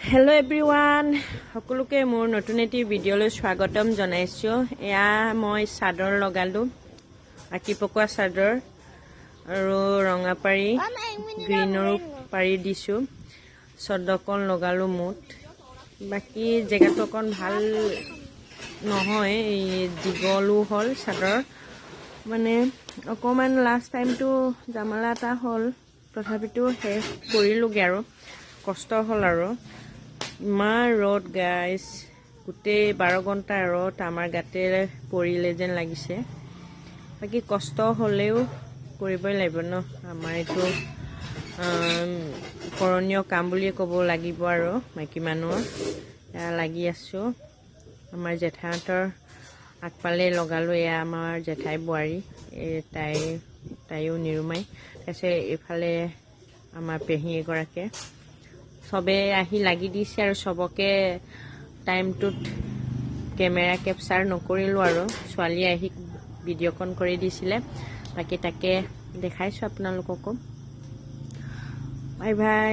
Hello everyone, সকলোকে মোৰ নতুন এটি ভিডিঅ'লৈ স্বাগতম জনাইছো। এয়া মই চাদৰ লগালো, আকি পকোৱা চাদৰ আৰু ৰঙা পাৰি গ্ৰীনৰ পাৰি দিছো। চদকন লগালো মুঠ। বাকি জেগাটো অকন ভাল নহয়, দীঘলো হ'ল চাদৰ মানে অকমান লাষ্ট টাইমটো জামালা এটা হ'ল, তথাপিতো শেষ কৰিলোগে আৰু কষ্ট হ'ল আৰু ইমান ৰ'দ গাইজ, গোটেই 12 ঘণ্টা ৰ'দ আমাৰ গাতে পৰিলে যেন লাগিছে। বাকী কষ্ট হ'লেও কৰিবই লাগিব ন, আমাৰ এইটো কৰণীয় কাম বুলিয়ে ক'ব লাগিব আৰু মাইকী মানুহৰ। লাগি আছো। আমাৰ জেঠাহঁতৰ আগফালে লগালো, এয়া আমাৰ জেঠাই বোৱাৰী, তাইও নিৰুমাই। তাৰপিছত এইফালে আমাৰ পেহী এগৰাকীয়ে সবে আহি লাগি দিছে আৰু সবকে টাইমটোত কেমেৰা কেপচাৰ নকৰিলো আৰু ছোৱালী আহি ভিডিঅ'কন কৰি দিছিলে। বাকি তাকে দেখাইছো আপোনালোককো। Bye bye.